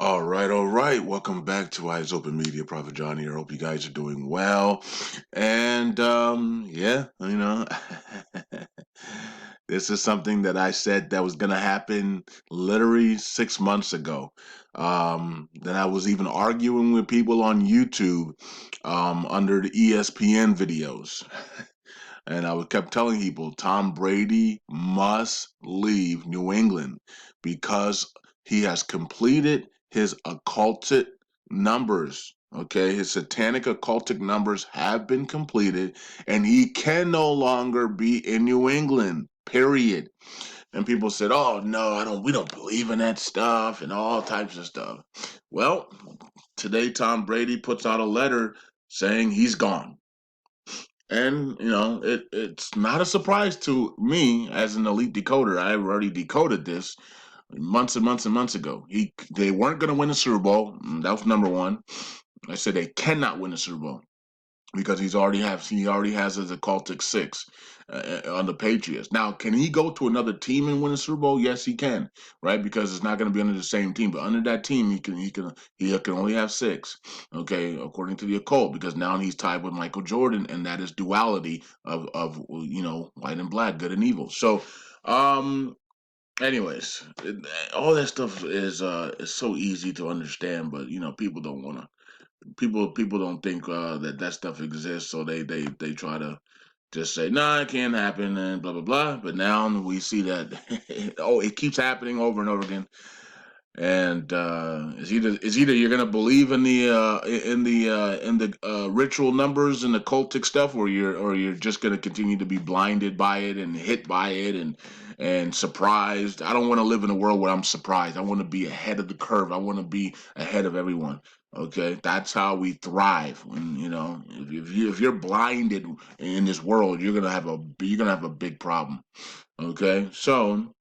All right, all right. Welcome back to Eyes Open Media. Prophet John here. Hope you guys are doing well. And yeah, this is something that I said that was gonna happen literally 6 months ago. That I was even arguing with people on YouTube under the ESPN videos. And I kept telling people Tom Brady must leave New England because he has completed his occultic numbers. Okay, his satanic occultic numbers have been completed, and he can no longer be in New England. Period. And people said, "Oh no, I don't. We don't believe in that stuff and all types of stuff." Well, today Tom Brady puts out a letter saying he's gone. And it's not a surprise to me as an elite decoder. I already decoded this months and months and months ago. They weren't going to win the Super Bowl. That was number one. I said they cannot win the Super Bowl because he already has his occultic six on the Patriots. Now, can he go to another team and win a Super Bowl? Yes, he can, right? Because it's not going to be under the same team, but under that team, he can only have six. Okay, according to the occult, because now he's tied with Michael Jordan, and that is duality of white and black, good and evil. So, um. Anyways, all that stuff is so easy to understand, but people don't want to people don't think that stuff exists, so they try to just say nah, it can't happen and blah blah blah. But now we see that it keeps happening over and over again. And it's either you're gonna believe in the ritual numbers and the cultic stuff, or you're just gonna continue to be blinded by it and hit by it and surprised. I don't want to live in a world where I'm surprised. I want to be ahead of the curve. I want to be ahead of everyone. Okay, that's how we thrive. When if you're blinded in this world, you're gonna have a big problem. Okay, so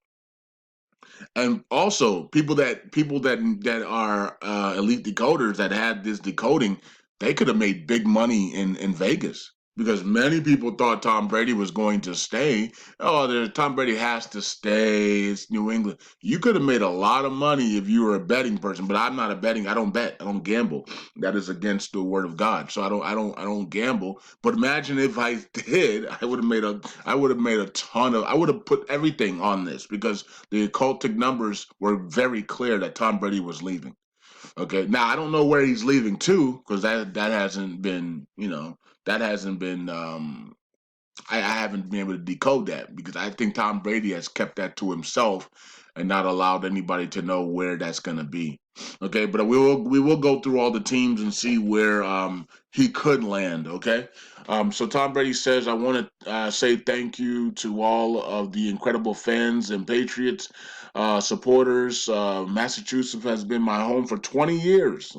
and also people that are elite decoders that had this decoding, they could have made big money in Vegas because many people thought Tom Brady was going to stay. Oh, Tom Brady has to stay. It's New England. You could have made a lot of money if you were a betting person, but I'm not a betting. I don't bet. I don't gamble. That is against the word of God. So I don't gamble. But imagine if I did, I would have made a ton of. I would have put everything on this because the occultic numbers were very clear that Tom Brady was leaving. Okay, now I don't know where he's leaving to because that hasn't been that hasn't been I haven't been able to decode that because I think Tom Brady has kept that to himself and not allowed anybody to know where that's going to be. Okay, but we will go through all the teams and see where he could land. Okay, so Tom Brady says, "I want to say thank you to all of the incredible fans and Patriots supporters. Massachusetts has been my home for 20 years,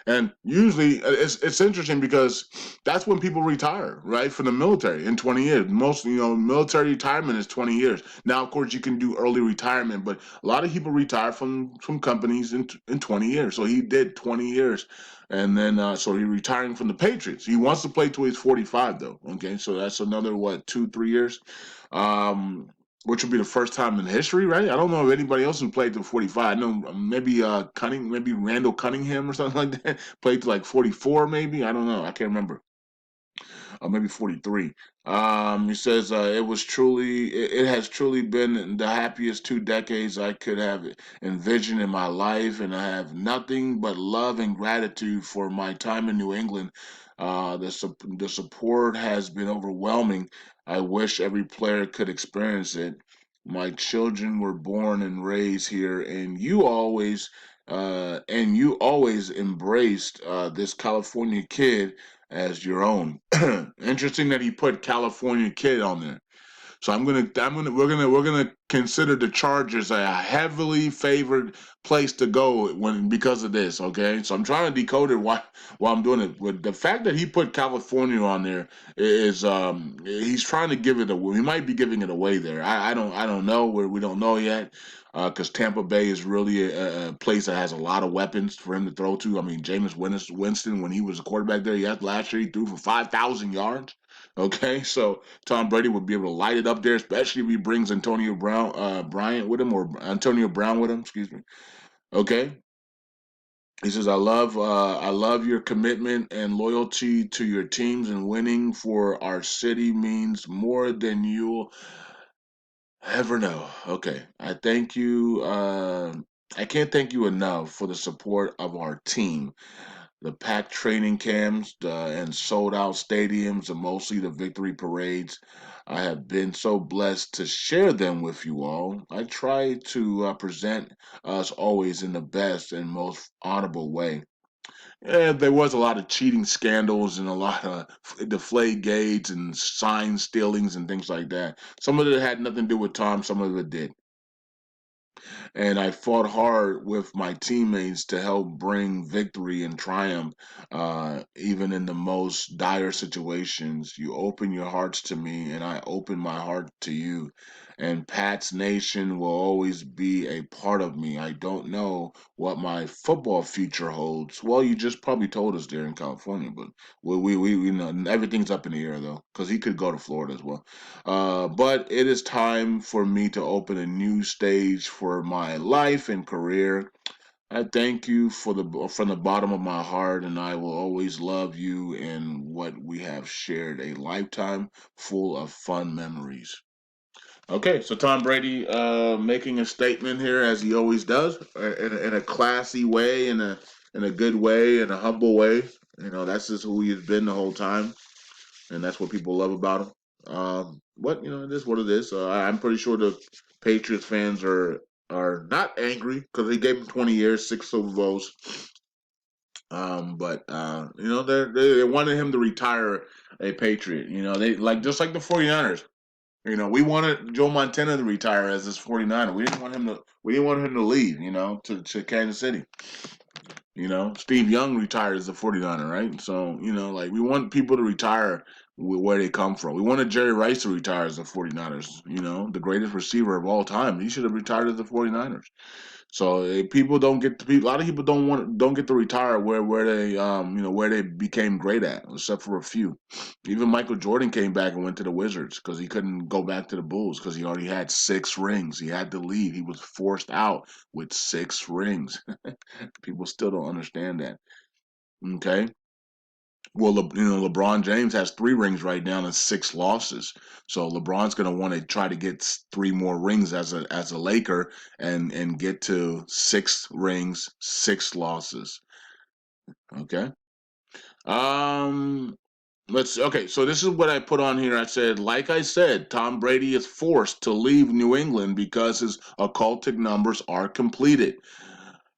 and usually it's interesting because." That's when people retire, right, from the military in 20 years. Most, military retirement is 20 years. Now, of course, you can do early retirement, but a lot of people retire from companies in 20 years. So he did 20 years. And then, so he's retiring from the Patriots. He wants to play till he's 45, though. Okay. So that's another, what, 2, 3 years? Um, which would be the first time in history, right? I don't know of anybody else who played to 45. I know maybe maybe Randall Cunningham or something like that played to like 44, maybe. I don't know. I can't remember or maybe 43. He says it has truly been the happiest 2 decades I could have envisioned in my life, and I have nothing but love and gratitude for my time in New England. The support has been overwhelming. I wish every player could experience it. My children were born and raised here, and you always embraced this California kid as your own. Interesting that he put California Kid on there. So we're gonna consider the Chargers a heavily favored place to go because of this. Okay, so I'm trying to decode it while I'm doing it. But the fact that he put California on there is he's trying to give it away. He might be giving it away there. I don't know where we don't know yet. Because Tampa Bay is really a place that has a lot of weapons for him to throw to. I mean, Jameis Winston, when he was a quarterback there, last year he threw for 5,000 yards. Okay, so Tom Brady would be able to light it up there, especially if he brings Antonio Bryant with him or Antonio Brown with him. Excuse me. Okay, He says, I love your commitment and loyalty to your teams, and winning for our city means more than you'll ever know." Okay. I can't thank you enough for the support of our team. The packed training camps and sold out stadiums, and mostly the victory parades. I have been so blessed to share them with you all. I try to present us always in the best and most honorable way. Yeah, there was a lot of cheating scandals and a lot of deflate gates and sign stealings and things like that. Some of it had nothing to do with Tom, some of it did, and I fought hard with my teammates to help bring victory and triumph, even in the most dire situations. You open your hearts to me, and I open my heart to you. And Pat's Nation will always be a part of me. I don't know what my football future holds. Well, you just probably told us there in California, but we know everything's up in the air though, because he could go to Florida as well. But it is time for me to open a new stage for my life and career. I thank you from the bottom of my heart, and I will always love you and what we have shared a lifetime full of fun memories. Okay, so Tom Brady making a statement here as he always does, in a classy way, in a good way, in a humble way. You know, that's just who he's been the whole time, and that's what people love about him. What you know, it is what it is. I'm pretty sure the Patriots fans are not angry because he gave him 20 years, six Super Bowls. But you know, they wanted him to retire a Patriot. You know, they like just like the 49ers. You know, we wanted Joe Montana to retire as this 49er. We didn't want him to leave, you know, to Kansas City. You know, Steve Young retired as a 49er, right? So, you know, like we want people to retire where they come from. We wanted Jerry Rice to retire as a 49ers, you know, the greatest receiver of all time. He should have retired as the 49ers. So people don't get to, a lot of people don't get to retire where they you know where they became great at, except for a few. Even Michael Jordan came back and went to the Wizards because he couldn't go back to the Bulls because he already had six rings. He had to leave. He was forced out with six rings. People still don't understand that. Okay. Well, you know, LeBron James has three rings right now and six losses. So LeBron's going to want to try to get three more rings as a Laker and get to six rings, six losses. Okay. Um. Okay. So this is what I put on here. I said, like I said, Tom Brady is forced to leave New England because his occultic numbers are completed.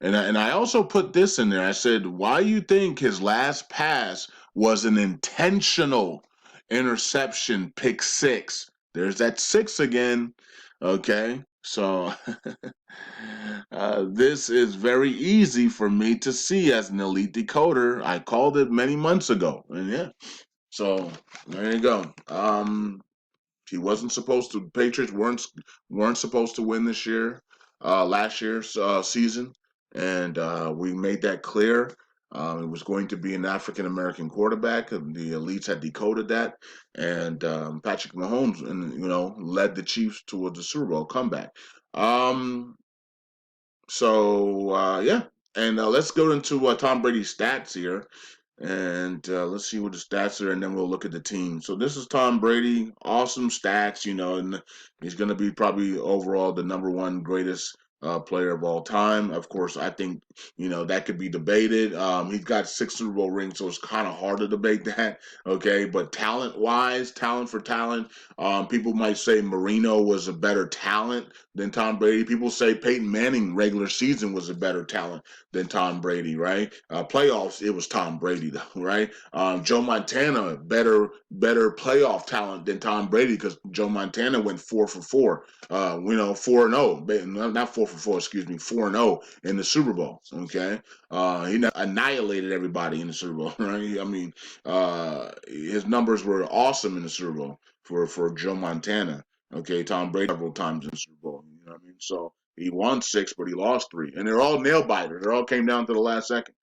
And I also put this in there. I said, why you think his last pass was an intentional interception, pick six? There's that six again. Okay. So this is very easy for me to see as an elite decoder. I called it many months ago. And yeah. So there you go. He wasn't supposed to. Patriots weren't supposed to win this year, last year's season, and we made that clear. It was going to be an African American quarterback, and the elites had decoded that. And Patrick Mahomes, and you know, led the Chiefs towards the Super Bowl comeback. Um, yeah, and let's go into Tom Brady's stats here. And let's see what the stats are, and then we'll look at the team. So this is Tom Brady, awesome stats, you know, and he's going to be probably overall the number one greatest player of all time. Of course, I think you know that could be debated. He's got six Super Bowl rings, so it's kind of hard to debate that. Okay, but talent-wise, talent for talent, people might say Marino was a better talent than Tom Brady. People say Peyton Manning regular season was a better talent than Tom Brady, right? Playoffs, it was Tom Brady, though, right? Joe Montana, better playoff talent than Tom Brady because Joe Montana went 4 for 4. You know, 4-0, not 4 for 4, excuse me, 4-0 in the Super Bowl. Okay, he annihilated everybody in the Super Bowl, right? I mean, his numbers were awesome in the Super Bowl for Joe Montana. Okay, Tom Brady several times in the Super Bowl. You know what I mean? So he won six, but he lost three, and they're all nail biters. They all came down to the last second.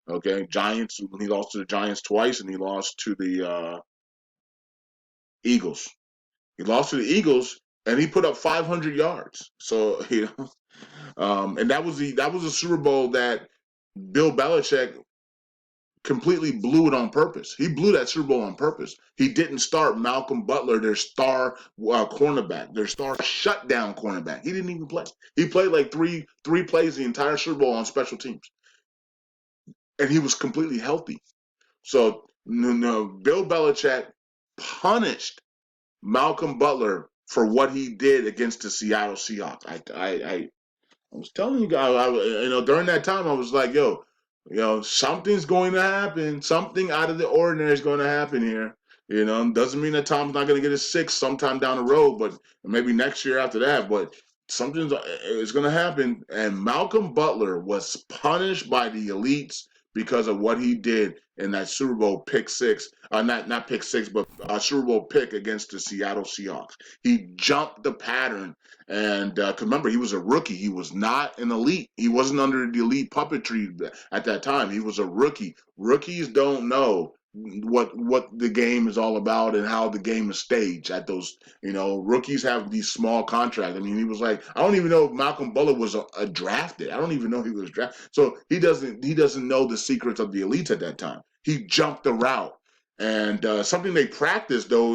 Okay, Giants. He lost to the Giants twice, and he lost to the Eagles. He lost to the Eagles, and he put up 500 yards. So you know, and that was the Super Bowl that Bill Belichick completely blew it on purpose. He blew that Super Bowl on purpose. He didn't start Malcolm Butler, their star cornerback, their star shutdown cornerback. He didn't even play. He played like three plays the entire Super Bowl on special teams, and he was completely healthy. So no, Bill Belichick punished Malcolm Butler for what he did against the Seattle Seahawks. I was telling you guys, during that time, I was like, yo, something's going to happen. Something out of the ordinary is going to happen here. Doesn't mean that Tom's not going to get a six sometime down the road, but maybe next year after that. But something is going to happen. And Malcolm Butler was punished by the elites because of what he did in that Super Bowl pick six. Not pick six, but Super Bowl pick against the Seattle Seahawks. He jumped the pattern and cause remember, he was a rookie. He was not an elite. He wasn't under the elite puppetry at that time. He was a rookie. Rookies don't know what the game is all about and how the game is staged at those. Rookies have these small contracts. I mean, he was like, I don't even know if Malcolm Butler was a drafted. I don't even know if he was drafted. So he doesn't know the secrets of the elites at that time. He jumped the route. And something they practiced though,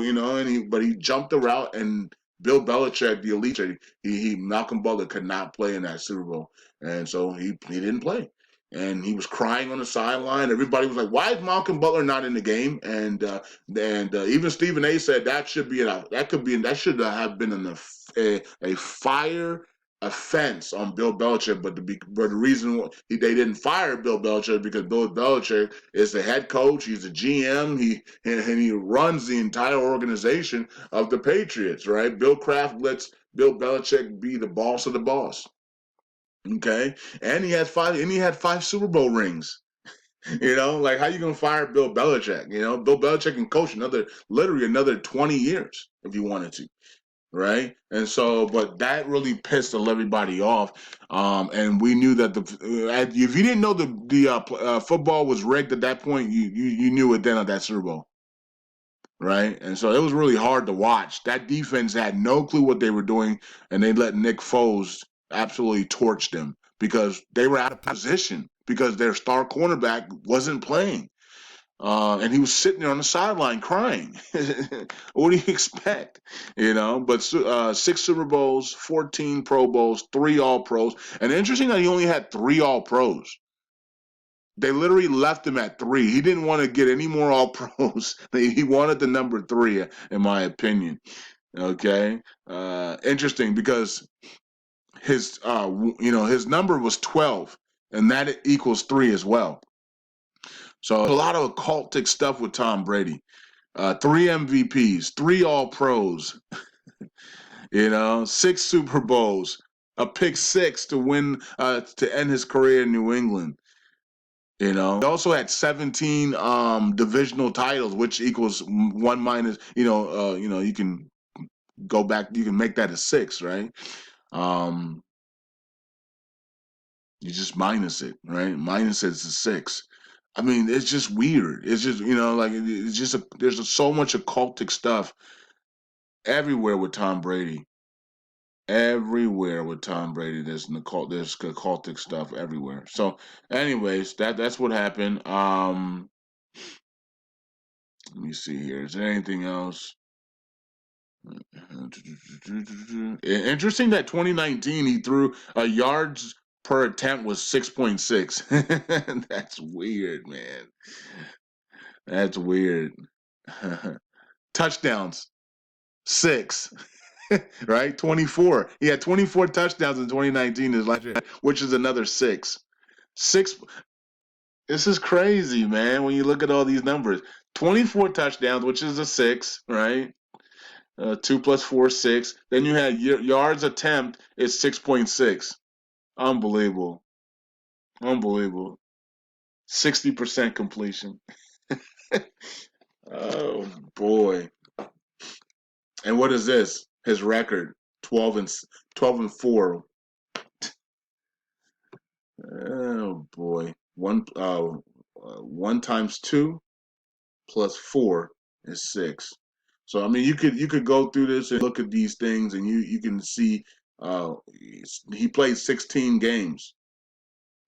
but he jumped the route, and Bill Belichick, the elite, he Malcolm Butler could not play in that Super Bowl, and so he didn't play, and he was crying on the sideline. Everybody was like, "Why is Malcolm Butler not in the game?" And even Stephen A. said that should have been a fire offense on Bill Belichick, but the reason they didn't fire Bill Belichick because Bill Belichick is the head coach, he's the GM, he runs the entire organization of the Patriots, right? Bill Kraft lets Bill Belichick be the boss of the boss. Okay, and he had five Super Bowl rings. Like how you gonna fire Bill Belichick? Bill Belichick can coach literally another 20 years if you wanted to, right? And so, but that really pissed everybody off. And we knew that if you didn't know the football was rigged at that point, you knew it then at that Super Bowl, right? And so it was really hard to watch. That defense had no clue what they were doing, and they let Nick Foles absolutely torch them because they were out of position because their star cornerback wasn't playing. And he was sitting there on the sideline crying. What do you expect? But six Super Bowls, 14 Pro Bowls, three All Pros. And interesting that he only had three All Pros. They literally left him at three. He didn't want to get any more All Pros. He wanted the number three, in my opinion. Okay, interesting because his number was 12, and that equals three as well. So a lot of occultic stuff with Tom Brady. Three MVPs, three All Pros, six Super Bowls, a pick six to win to end his career in New England. He also had 17 divisional titles, which equals one minus. You can go back. You can make that a six, right? Um, you just minus it, right? Minus it's a six. I mean, it's just weird. It's just like it's just there's so much occultic stuff everywhere with Tom Brady. Everywhere with Tom Brady, there's occultic stuff everywhere. So, anyways, that's what happened. Let me see here. Is there anything else? Interesting that 2019 he threw a yards per attempt was 6.6. That's weird, man. That's weird. Touchdowns, six. Right? 24. He had 24 touchdowns in 2019 which is another six. Six. This is crazy, man. When you look at all these numbers, 24 touchdowns, which is a six, right? Two plus four, six. Then you had yards attempt is 6.6. Unbelievable. Unbelievable. 60% completion. Oh boy. And what is this? His record 12 and 4. Oh boy. One times two plus four is six. So I mean, you could go through this and look at these things, and you can see he played 16 games.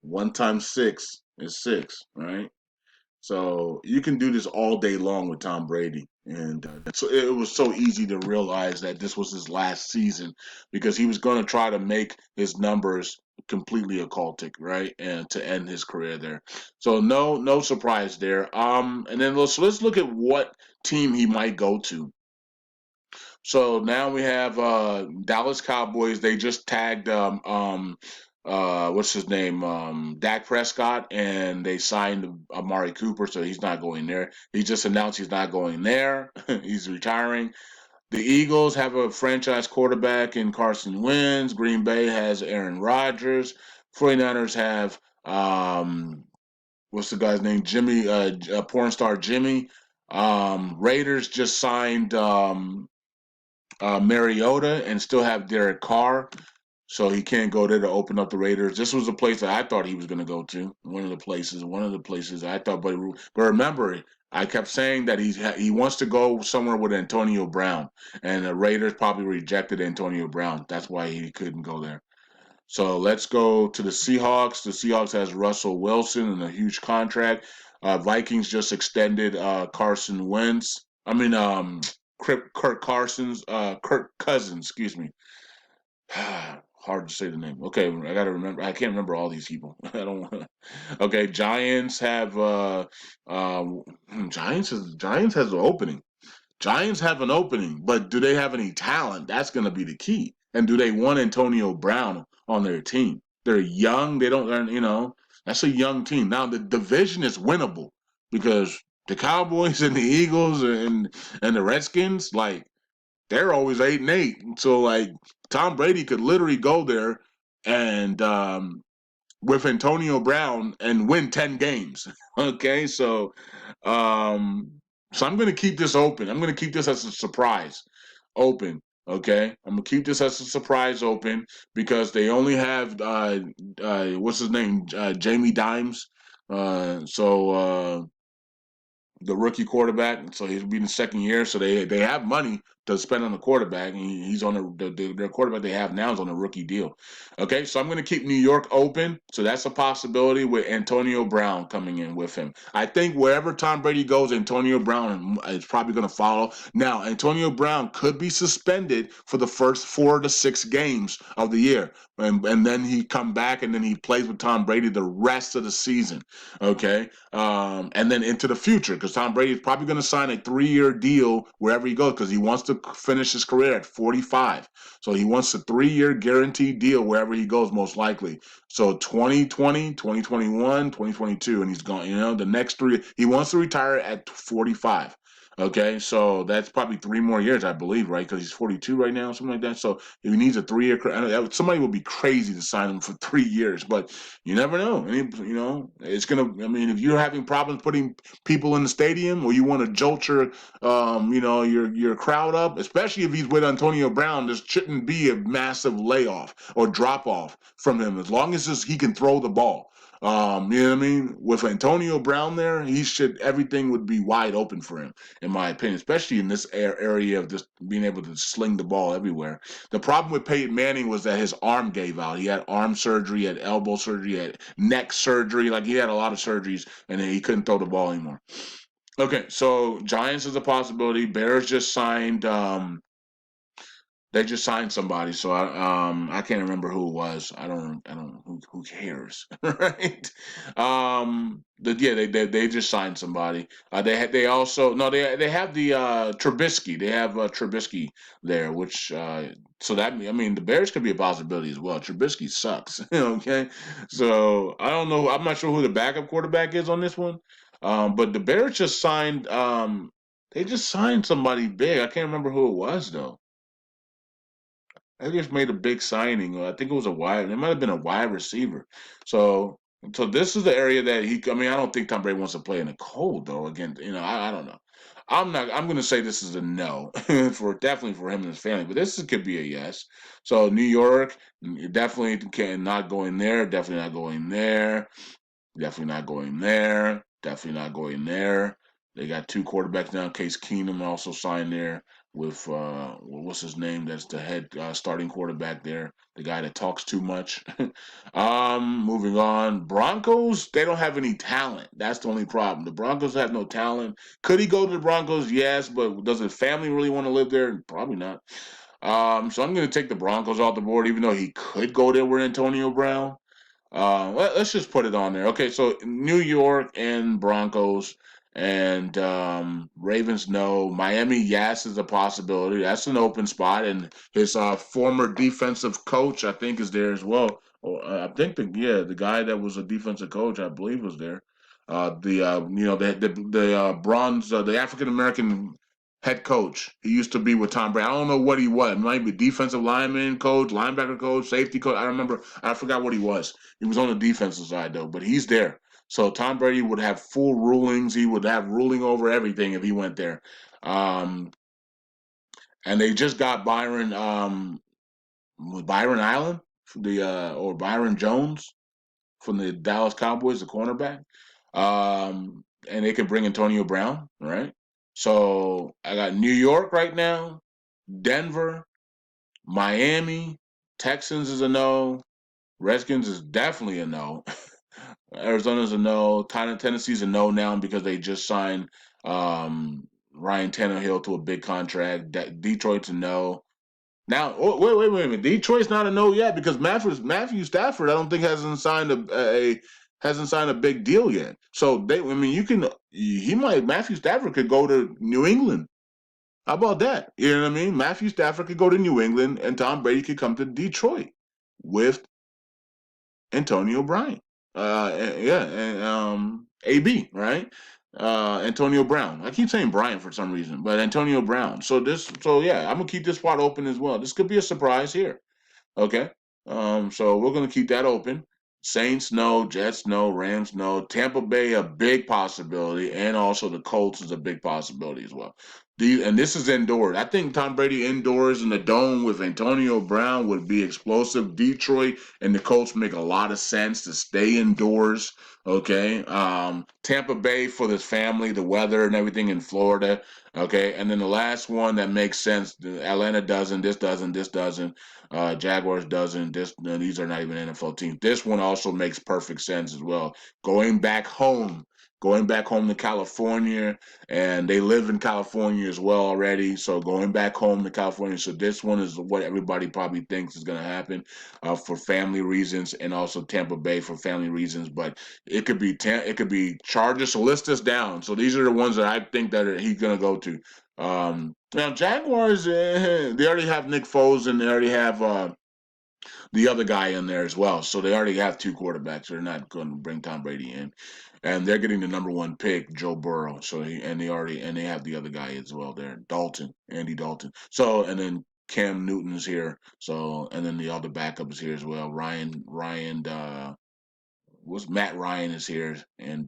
One times six It's 6, right? So you can do this all day long with Tom Brady, and so it was so easy to realize that this was his last season because he was going to try to make his numbers completely occultic, right, and to end his career there. So no surprise there. And then let's look at what team he might go to. So now we have Dallas Cowboys. They just tagged what's his name? Dak Prescott, and they signed Amari Cooper, so he's not going there. He just announced he's not going there. He's retiring. The Eagles have a franchise quarterback in Carson Wentz. Green Bay has Aaron Rodgers. 49ers have what's the guy's name? Jimmy, porn star Jimmy. Raiders just signed Mariota and still have Derek Carr, so he can't go there to open up the Raiders. This was a place that I thought he was going to go to. One of the places I thought, but remember, I kept saying that he wants to go somewhere with Antonio Brown, and the Raiders probably rejected Antonio Brown. That's why he couldn't go there. So let's go to the Seahawks. The Seahawks has Russell Wilson and a huge contract. Vikings just extended Carson Wentz. I mean, Kirk Cousins. Excuse me. Hard to say the name. Okay, I gotta remember. I can't remember all these people. I don't. Okay, Giants have uh, Giants has an opening. Giants have an opening, but do they have any talent? That's going to be the key. And do they want Antonio Brown on their team? They're young. They don't learn, that's a young team. Now, the division is winnable because the Cowboys and the Eagles and the Redskins, like, they're always 8-8. So, like, Tom Brady could literally go there and with Antonio Brown and win 10 games. Okay, um, so I'm going to keep this open. I'm going to keep this as a surprise open. Okay, I'm gonna keep this as a surprise open because they only have what's his name, Jamie Dimes. So the rookie quarterback. So he'll be in the second year. So they have money to spend on the quarterback. And he's on their quarterback they have now is on a rookie deal. Okay, so I'm going to keep New York open. So that's a possibility with Antonio Brown coming in with him. I think wherever Tom Brady goes, Antonio Brown is probably going to follow. Now, Antonio Brown could be suspended for the first 4 to 6 games of the year. And then he come back and then he plays with Tom Brady the rest of the season. Okay, and then into the future because Tom Brady is probably going to sign a 3-year deal wherever he goes because he wants to finish his career at 45. So he wants a 3-year guaranteed deal wherever he goes, most likely. So 2020, 2021, 2022, and he's gone. The next 3, he wants to retire at 45. Okay, so that's probably 3 more years, I believe, right? Because he's 42 right now, something like that. So if he needs a 3-year, somebody would be crazy to sign him for 3 years, but you never know. It's gonna. I mean, if you're having problems putting people in the stadium, or you want to jolt your crowd up, especially if he's with Antonio Brown, there shouldn't be a massive layoff or drop off from him as long as he can throw the ball. You know what I mean? With Antonio Brown there, everything would be wide open for him, in my opinion, especially in this area of just being able to sling the ball everywhere. The problem with Peyton Manning was that his arm gave out. He had arm surgery, he had elbow surgery, he had neck surgery. Like he had a lot of surgeries, and then he couldn't throw the ball anymore. Okay, so Giants is a possibility. Bears just signed. They just signed somebody, so I can't remember who it was. I don't who cares, right? They just signed somebody. They also no they have the Trubisky. They have Trubisky there, which so that I mean the Bears could be a possibility as well. Trubisky sucks. Okay, so I don't know. I'm not sure who the backup quarterback is on this one. But the Bears just signed. They just signed somebody big. I can't remember who it was though. I just made a big signing. I think it was a wide. It might have been a wide receiver. So, so this is the area that he. I mean, I don't think Tom Brady wants to play in the cold though. Again, I don't know. I'm not. I'm going to say this is a no for definitely for him and his family. But could be a yes. So New York definitely can not going there. Definitely not going there. Definitely not going there. Definitely not going there. They got two quarterbacks now. Case Keenum also signed there with what's his name? That's the head starting quarterback there. The guy that talks too much. Moving on. Broncos. They don't have any talent. That's the only problem. The Broncos have no talent. Could he go to the Broncos? Yes, but does his family really want to live there? Probably not. So I'm going to take the Broncos off the board, even though he could go there with Antonio Brown. Let's just put it on there. Okay, so New York and Broncos and Ravens, no. Miami, yes, is a possibility. That's an open spot, and his former defensive coach, I think, is there as well. I think the guy that was a defensive coach, I believe, was there. The bronze, the African American head coach. He used to be with Tom Brady. I don't know what he was. Maybe defensive lineman coach, linebacker coach, safety coach. I remember. I forgot what he was. He was on the defensive side though, but he's there. So Tom Brady would have full rulings. He would have ruling over everything if he went there. Um, and they just got Byron Allen from the or Byron Jones from the Dallas Cowboys, the cornerback. And they could bring Antonio Brown, right? So I got New York right now, Denver, Miami, Texans is a no. Redskins is definitely a no. Arizona's a no. Kind of Tennessee's a no now because they just signed Ryan Tannehill to a big contract. Detroit's a no. Now, wait a minute. Detroit's not a no yet because Matthew Stafford, I don't think hasn't signed a big deal yet. So I mean, Matthew Stafford could go to New England. How about that? You know what I mean? Matthew Stafford could go to New England, and Tom Brady could come to Detroit with Antonio Bryant. Yeah, and AB, right? Antonio Brown. I keep saying Bryant for some reason, but Antonio Brown. So yeah, I'm gonna keep this spot open as well. This could be a surprise here. Okay. So we're gonna keep that open. Saints no, Jets no, Rams no, Tampa Bay a big possibility, and also the Colts is a big possibility as well. And this is indoors. I think Tom Brady indoors in the dome with Antonio Brown would be explosive. Detroit and the Colts make a lot of sense to stay indoors. Okay. Tampa Bay for this family, the weather and everything in Florida. Okay. And then the last one that makes sense, Atlanta doesn't, this doesn't, this doesn't. Jaguars doesn't. These are not even NFL teams. This one also makes perfect sense as well. Going back home, going back home to California, and they live in California as well already. So going back home to California. So this one is what everybody probably thinks is going to happen for family reasons, and also Tampa Bay for family reasons. But it could be Chargers. So list this down. So these are the ones that I think that he's going to go to. Now Jaguars, they already have Nick Foles and they already have the other guy in there as well. So they already have two quarterbacks. They're not going to bring Tom Brady in, and they're getting the number one pick, Joe Burrow. And they have the other guy as well there, Andy Dalton. So and then Cam Newton's here. So and then the other backup is here as well. Ryan was Matt Ryan is here, and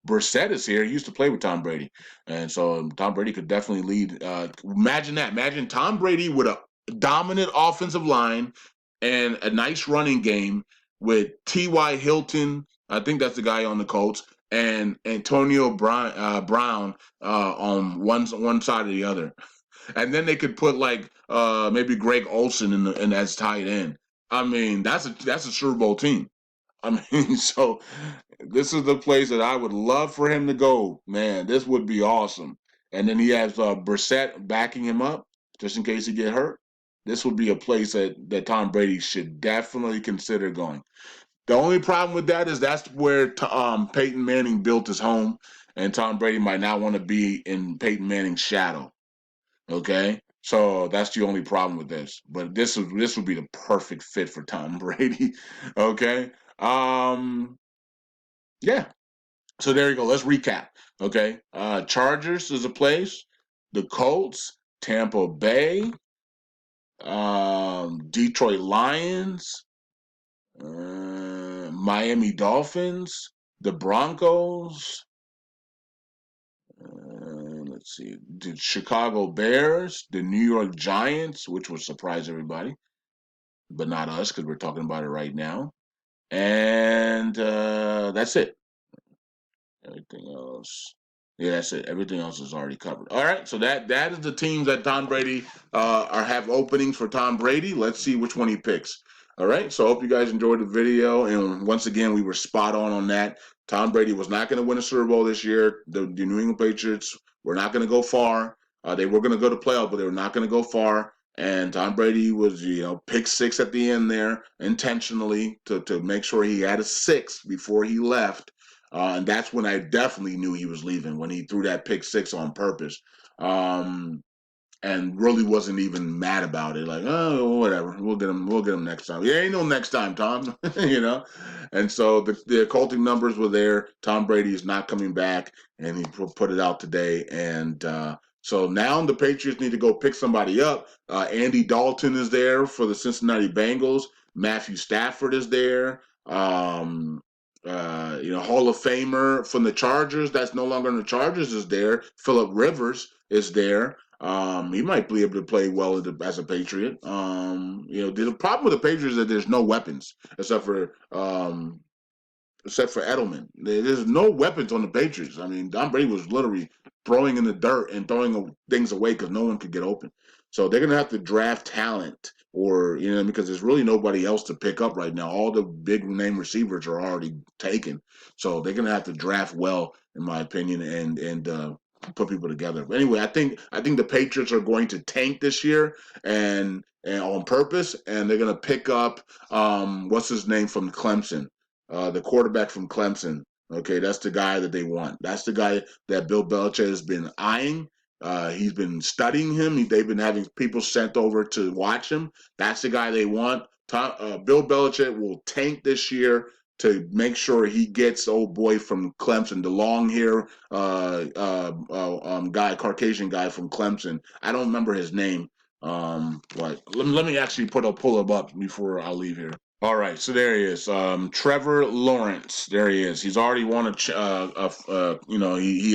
Brissett is here. He used to play with Tom Brady, and so Tom Brady could definitely lead. Imagine that. Imagine Tom Brady with a dominant offensive line and a nice running game with T.Y. Hilton. I think that's the guy on the Colts, and Antonio Brown on one side or the other, and then they could put like maybe Greg Olson in as tight end. I mean, that's a Super Bowl team. I mean, so this is the place that I would love for him to go. Man, this would be awesome. And then he has Brissett backing him up just in case he get hurt. This would be a place that Tom Brady should definitely consider going. The only problem with that is that's where Peyton Manning built his home, and Tom Brady might not want to be in Peyton Manning's shadow. Okay, so that's the only problem with this. But this would be the perfect fit for Tom Brady. Okay, yeah. So there you go. Let's recap. Okay, Chargers is a place. The Colts, Tampa Bay, Detroit Lions, Miami Dolphins, the Broncos. Let's see, the Chicago Bears, the New York Giants, which would surprise everybody, but not us because we're talking about it right now. And that's it. Everything else. Yeah, that's it. Everything else is already covered. All right, so that is the teams that Tom Brady are have openings for Tom Brady. Let's see which one he picks. All right, so I hope you guys enjoyed the video. And once again, we were spot on that. Tom Brady was not going to win a Super Bowl this year. The New England Patriots were not going to go far. They were going to go to playoff, but they were not going to go far. And Tom Brady was, pick six at the end there intentionally to make sure he had a six before he left. And that's when I definitely knew he was leaving, when he threw that pick six on purpose. Um, and really wasn't even mad about it. Like, oh, whatever, we'll get him next time. Yeah, ain't no next time, Tom. And so the occulting numbers were there. Tom Brady is not coming back, and he put it out today. And so now the Patriots need to go pick somebody up. Andy Dalton is there for the Cincinnati Bengals. Matthew Stafford is there. Hall of Famer from the Chargers that's no longer in the Chargers is there. Phillip Rivers is there. He might be able to play well as a Patriot. The problem with the Patriots is that there's no weapons except for Edelman. There's no weapons on the Patriots. I mean, Tom Brady was literally throwing in the dirt and throwing things away because no one could get open. So they're gonna have to draft talent, or because there's really nobody else to pick up right now. All the big name receivers are already taken, so they're gonna have to draft well, in my opinion, and put people together. But anyway, I think the Patriots are going to tank this year and on purpose, and they're gonna pick up what's his name from Clemson, the quarterback from Clemson. Okay, that's the guy that they want. That's the guy that Bill Belichick has been eyeing. He's been studying him. They've been having people sent over to watch him. That's the guy they want. Bill Belichick will tank this year to make sure he gets old boy from Clemson, the long hair guy, Caucasian guy from Clemson. I don't remember his name. Let me actually pull him up before I leave here. All right, so there he is, Trevor Lawrence. There he is. He's already won he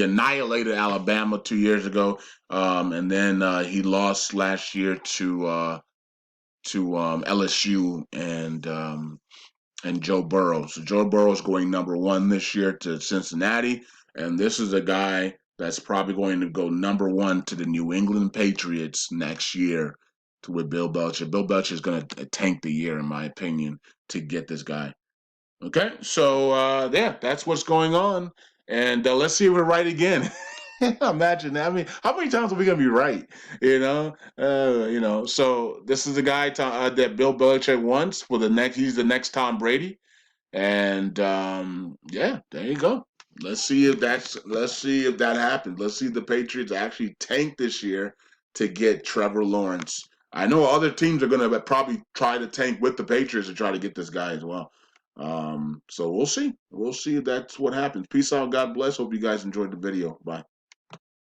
annihilated Alabama 2 years ago, and then he lost last year to LSU and Joe Burrow. So Joe Burrow's going number one this year to Cincinnati, and this is a guy that's probably going to go number one to the New England Patriots next year with Bill Belichick. Bill Belichick is going to tank the year, in my opinion, to get this guy. Okay, so that's what's going on, and let's see if we're right again. Imagine that. I mean, how many times are we gonna be right? So this is the guy that Bill Belichick wants for the next. He's the next Tom Brady, and there you go. Let's see if that happens. Let's see if the Patriots actually tank this year to get Trevor Lawrence. I know other teams are going to probably try to tank with the Patriots to try to get this guy as well. So we'll see. We'll see if that's what happens. Peace out. God bless. Hope you guys enjoyed the video. Bye.